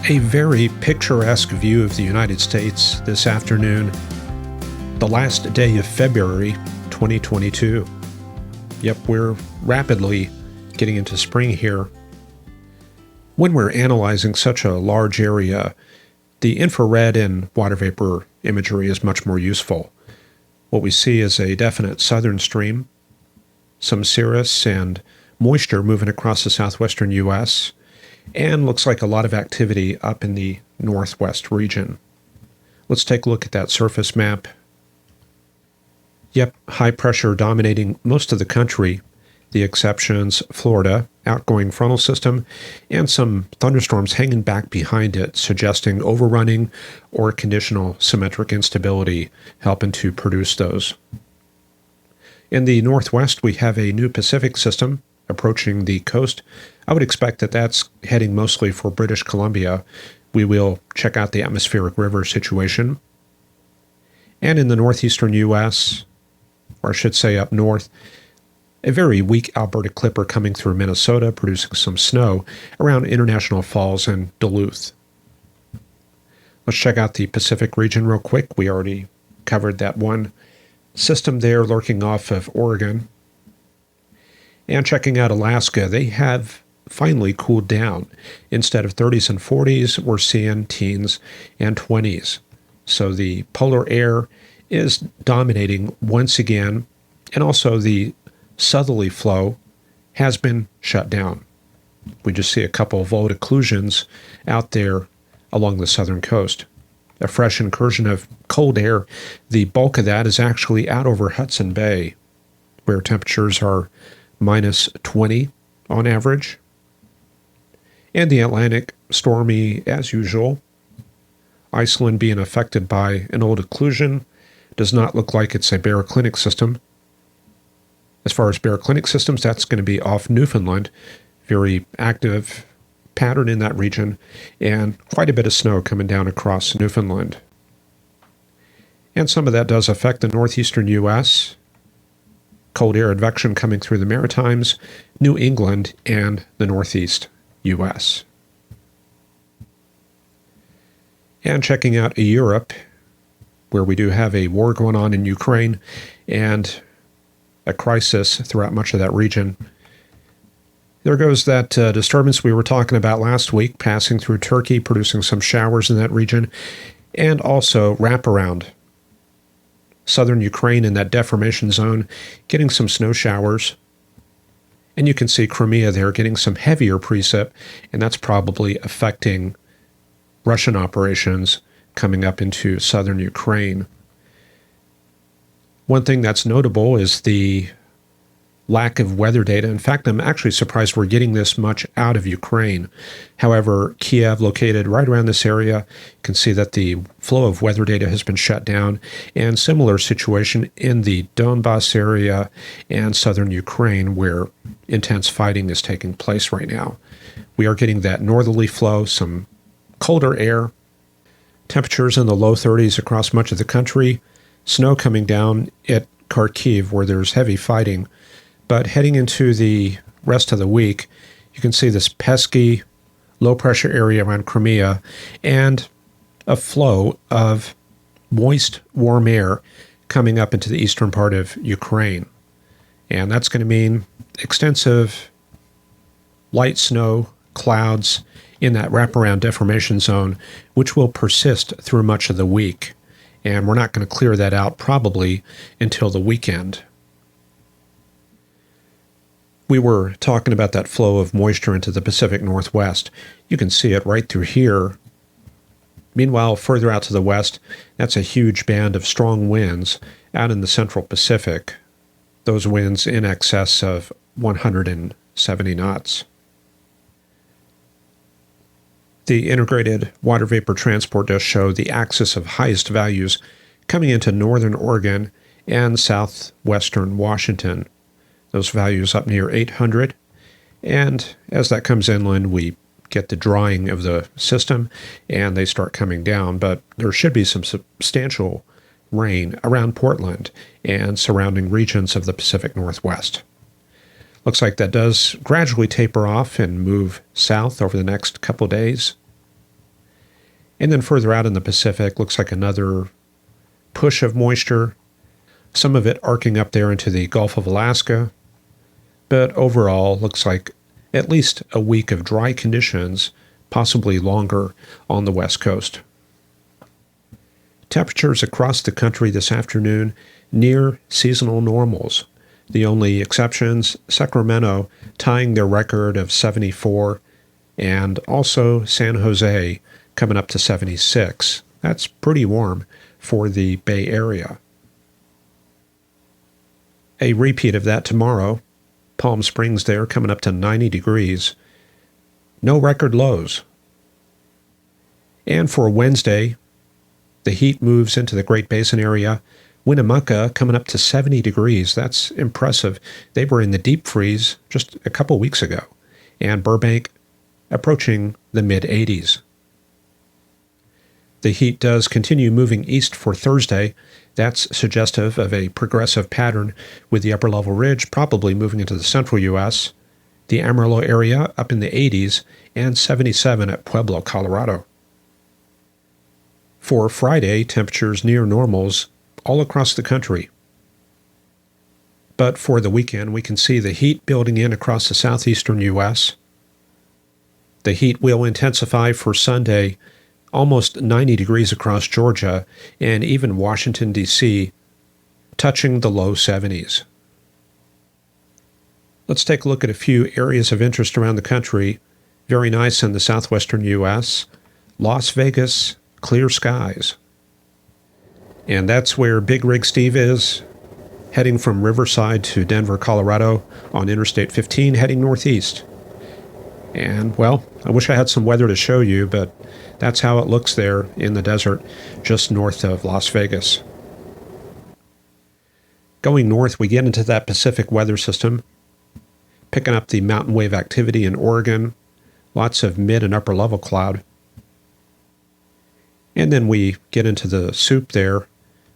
A very picturesque view of the United States this afternoon, the last day of February 2022. Yep, we're rapidly getting into spring here. When we're analyzing such a large area, the infrared and water vapor imagery is much more useful. What we see is a definite southern stream, some cirrus and moisture moving across the southwestern U.S., and looks like a lot of activity up in the northwest region. Let's take a look at that surface map. Yep, high pressure dominating most of the country. The exceptions, Florida, outgoing frontal system, and some thunderstorms hanging back behind it, suggesting overrunning or conditional symmetric instability, helping to produce those. In the northwest, we have a new Pacific system approaching the coast. I would expect that that's heading mostly for British Columbia. We will check out the atmospheric river situation. And in the northeastern U.S., or I should say up north, a very weak Alberta clipper coming through Minnesota, producing some snow around International Falls and Duluth. Let's check out the Pacific region real quick. We already covered that one system there lurking off of Oregon. And checking out Alaska, they have finally cooled down. Instead of 30s and 40s, we're seeing teens and 20s. So the polar air is dominating once again, and also the southerly flow has been shut down. We just see a couple of old occlusions out there along the southern coast. A fresh incursion of cold air, the bulk of that is actually out over Hudson Bay, where temperatures are minus 20 on average. And the Atlantic, stormy as usual. Iceland being affected by an old occlusion. Does not look like it's a baroclinic system. As far as baroclinic systems, that's going to be off Newfoundland. Very active pattern in that region, and quite a bit of snow coming down across Newfoundland. And some of that does affect the northeastern U.S., cold air advection coming through the Maritimes, New England, and the northeast U.S. And checking out Europe, where we do have a war going on in Ukraine and a crisis throughout much of that region. There goes that disturbance we were talking about last week, passing through Turkey, producing some showers in that region, and also wraparound southern Ukraine in that deformation zone, getting some snow showers. And you can see Crimea there getting some heavier precip, and that's probably affecting Russian operations coming up into southern Ukraine. One thing that's notable is the lack of weather data. In fact, I'm actually surprised we're getting this much out of Ukraine. However, Kiev, located right around this area, you can see that the flow of weather data has been shut down, and similar situation in the Donbas area and southern Ukraine, where intense fighting is taking place right now. We are getting that northerly flow, some colder air, temperatures in the low 30s across much of the country, snow coming down at Kharkiv, where there's heavy fighting. But heading into the rest of the week, you can see this pesky low-pressure area around Crimea and a flow of moist, warm air coming up into the eastern part of Ukraine. And that's going to mean extensive light snow, clouds in that wraparound deformation zone, which will persist through much of the week. And we're not going to clear that out probably until the weekend. We were talking about that flow of moisture into the Pacific Northwest. You can see it right through here. Meanwhile, further out to the west, that's a huge band of strong winds out in the central Pacific. Those winds in excess of 170 knots. The integrated water vapor transport does show the axis of highest values coming into northern Oregon and southwestern Washington. Those values up near 800. And as that comes inland, we get the drying of the system and they start coming down. But there should be some substantial rain around Portland and surrounding regions of the Pacific Northwest. Looks like that does gradually taper off and move south over the next couple of days. And then further out in the Pacific, looks like another push of moisture, some of it arcing up there into the Gulf of Alaska. But overall, looks like at least a week of dry conditions, possibly longer on the West Coast. Temperatures across the country this afternoon near seasonal normals. The only exceptions, Sacramento tying their record of 74, and also San Jose coming up to 76. That's pretty warm for the Bay Area. A repeat of that tomorrow. Palm Springs there coming up to 90 degrees. No record lows. And for Wednesday, the heat moves into the Great Basin area. Winnemucca coming up to 70 degrees. That's impressive. They were in the deep freeze just a couple weeks ago. And Burbank approaching the mid-80s. The heat does continue moving east for Thursday. That's suggestive of a progressive pattern with the upper level ridge probably moving into the central U.S., the Amarillo area up in the 80s, and 77 at Pueblo, Colorado. For Friday, temperatures near normals all across the country. But for the weekend, we can see the heat building in across the southeastern U.S. The heat will intensify for Sunday, almost 90 degrees across Georgia, and even Washington, D.C., touching the low 70s. Let's take a look at a few areas of interest around the country. Very nice in the southwestern U.S. Las Vegas, clear skies. And that's where Big Rig Steve is, heading from Riverside to Denver, Colorado, on Interstate 15, heading northeast. And, well, I wish I had some weather to show you, but that's how it looks there in the desert just north of Las Vegas. Going north, we get into that Pacific weather system, picking up the mountain wave activity in Oregon, lots of mid and upper level cloud. And then we get into the soup there,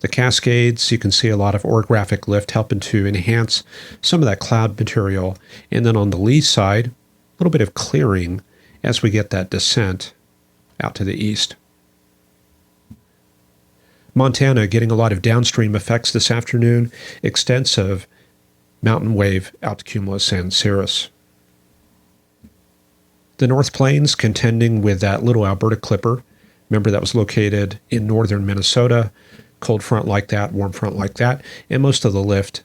the Cascades. You can see a lot of orographic lift helping to enhance some of that cloud material. And then on the lee side, a little bit of clearing as we get that descent out to the east. Montana getting a lot of downstream effects this afternoon, extensive mountain wave out to cumulus and cirrus. The North Plains contending with that little Alberta clipper. Remember, that was located in northern Minnesota. Cold front like that, warm front like that, and most of the lift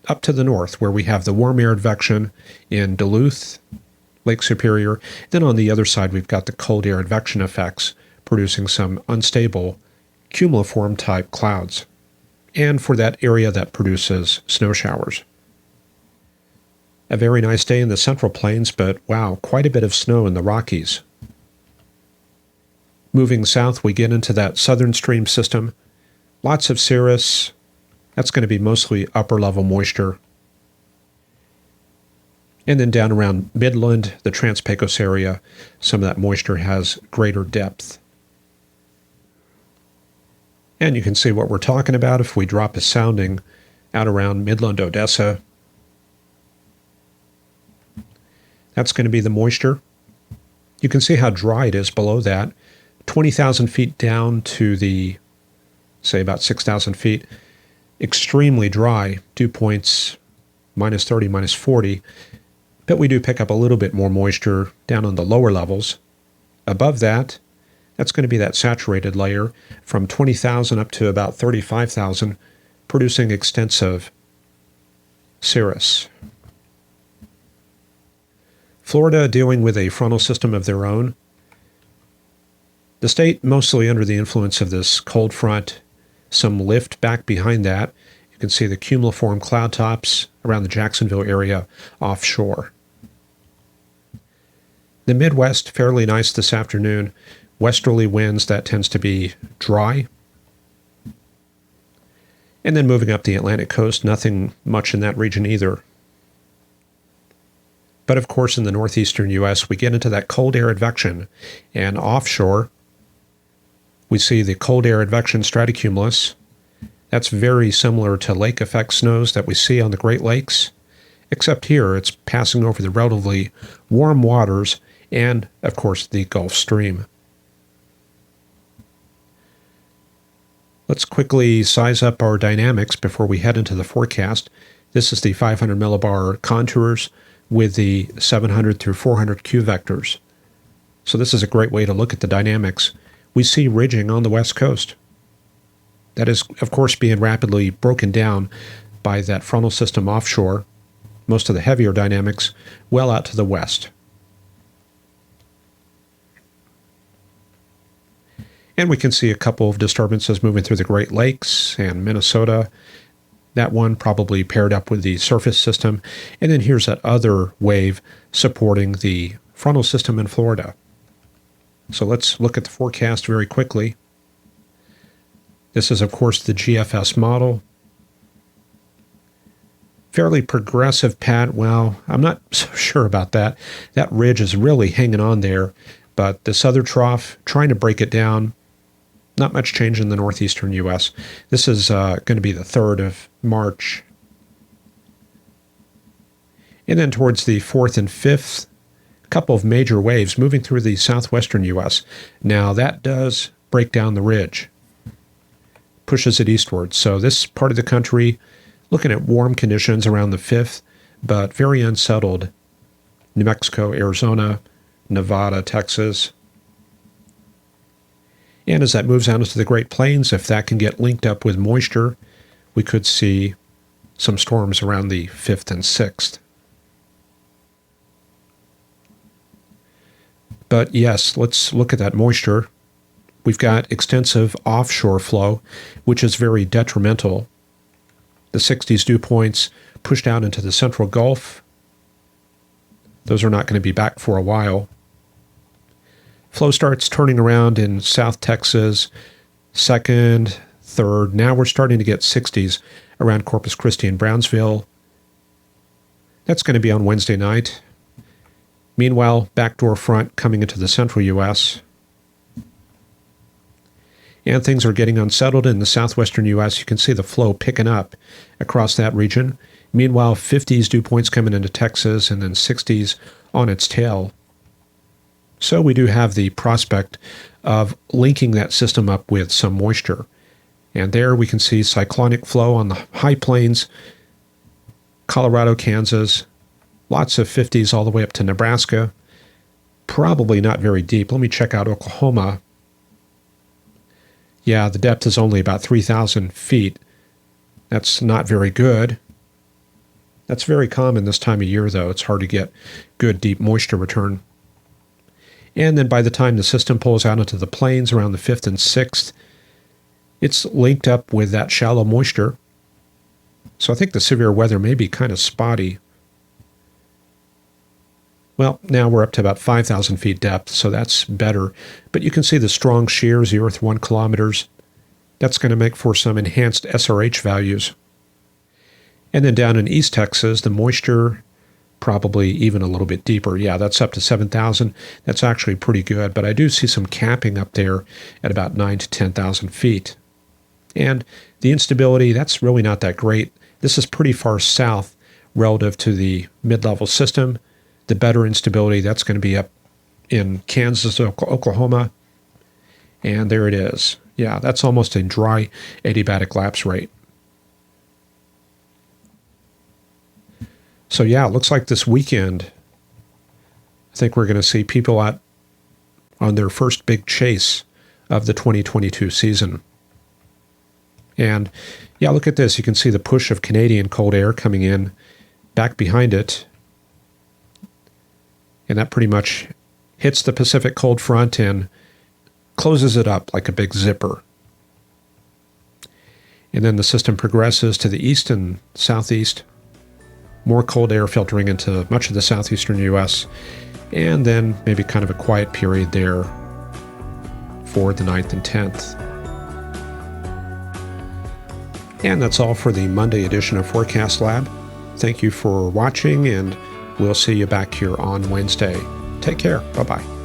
up to the north where we have the warm air advection in Duluth, Lake Superior. Then on the other side, we've got the cold air advection effects producing some unstable cumuliform type clouds. And for that area that produces snow showers. A very nice day in the Central Plains, but wow, quite a bit of snow in the Rockies. Moving south, we get into that southern stream system. Lots of cirrus. That's going to be mostly upper level moisture. And then down around Midland, the Trans-Pecos area, some of that moisture has greater depth. And you can see what we're talking about if we drop a sounding out around Midland, Odessa. That's going to be the moisture. You can see how dry it is below that. 20,000 feet down to the, say, about 6,000 feet. Extremely dry, dew points minus 30, minus 40. But we do pick up a little bit more moisture down on the lower levels. Above that, that's going to be that saturated layer from 20,000 up to about 35,000, producing extensive cirrus. Florida dealing with a frontal system of their own. The state mostly under the influence of this cold front, some lift back behind that. You can see the cumuliform cloud tops around the Jacksonville area offshore. The Midwest, fairly nice this afternoon. Westerly winds, that tends to be dry. And then moving up the Atlantic coast, nothing much in that region either. But of course, in the northeastern U.S., we get into that cold air advection. And offshore, we see the cold air advection stratocumulus. That's very similar to lake effect snows that we see on the Great Lakes, except here it's passing over the relatively warm waters and, of course, the Gulf Stream. Let's quickly size up our dynamics before we head into the forecast. This is the 500 millibar contours with the 700 through 400 Q vectors. So this is a great way to look at the dynamics. We see ridging on the west coast. That is, of course, being rapidly broken down by that frontal system offshore. Most of the heavier dynamics well out to the west. And we can see a couple of disturbances moving through the Great Lakes and Minnesota. That one probably paired up with the surface system. And then here's that other wave supporting the frontal system in Florida. So let's look at the forecast very quickly. This is, of course, the GFS model. Fairly progressive pattern. Well, I'm not so sure about that. That ridge is really hanging on there. But this other trough, trying to break it down. Not much change in the northeastern U.S. This is going to be the 3rd of March. And then towards the 4th and 5th, a couple of major waves moving through the southwestern U.S. Now that does break down the ridge, pushes it eastward. So this part of the country, looking at warm conditions around the 5th, but very unsettled. New Mexico, Arizona, Nevada, Texas. And as that moves out into the Great Plains, if that can get linked up with moisture, we could see some storms around the 5th and 6th. But yes, let's look at that moisture. We've got extensive offshore flow, which is very detrimental. The 60s dew points pushed out into the central Gulf. Those are not going to be back for a while. Flow starts turning around in South Texas, 2nd, 3rd. Now we're starting to get 60s around Corpus Christi and Brownsville. That's going to be on Wednesday night. Meanwhile, backdoor front coming into the central U.S. And things are getting unsettled in the southwestern U.S. You can see the flow picking up across that region. Meanwhile, 50s dew points coming into Texas and then 60s on its tail. So we do have the prospect of linking that system up with some moisture. And there we can see cyclonic flow on the high plains, Colorado, Kansas, lots of 50s all the way up to Nebraska. Probably not very deep. Let me check out Oklahoma. Yeah, the depth is only about 3,000 feet. That's not very good. That's very common this time of year, though. It's hard to get good deep moisture return. And then by the time the system pulls out into the plains around the 5th and 6th, it's linked up with that shallow moisture. So I think the severe weather may be kind of spotty. Well, now we're up to about 5,000 feet depth, so that's better. But you can see the strong shears, the earth 1 kilometers. That's going to make for some enhanced SRH values. And then down in East Texas, the moisture probably even a little bit deeper. Yeah, that's up to 7,000. That's actually pretty good, but I do see some capping up there at about 9,000 to 10,000 feet. And the instability, that's really not that great. This is pretty far south relative to the mid-level system. The better instability, that's going to be up in Kansas, Oklahoma. And there it is. Yeah, that's almost a dry adiabatic lapse rate. So yeah, it looks like this weekend, I think we're going to see people out on their first big chase of the 2022 season. And yeah, look at this. You can see the push of Canadian cold air coming in back behind it. And that pretty much hits the Pacific cold front and closes it up like a big zipper. And then the system progresses to the east and southeast. More cold air filtering into much of the southeastern U.S., and then maybe kind of a quiet period there for the 9th and 10th. And that's all for the Monday edition of Forecast Lab. Thank you for watching, and we'll see you back here on Wednesday. Take care. Bye-bye.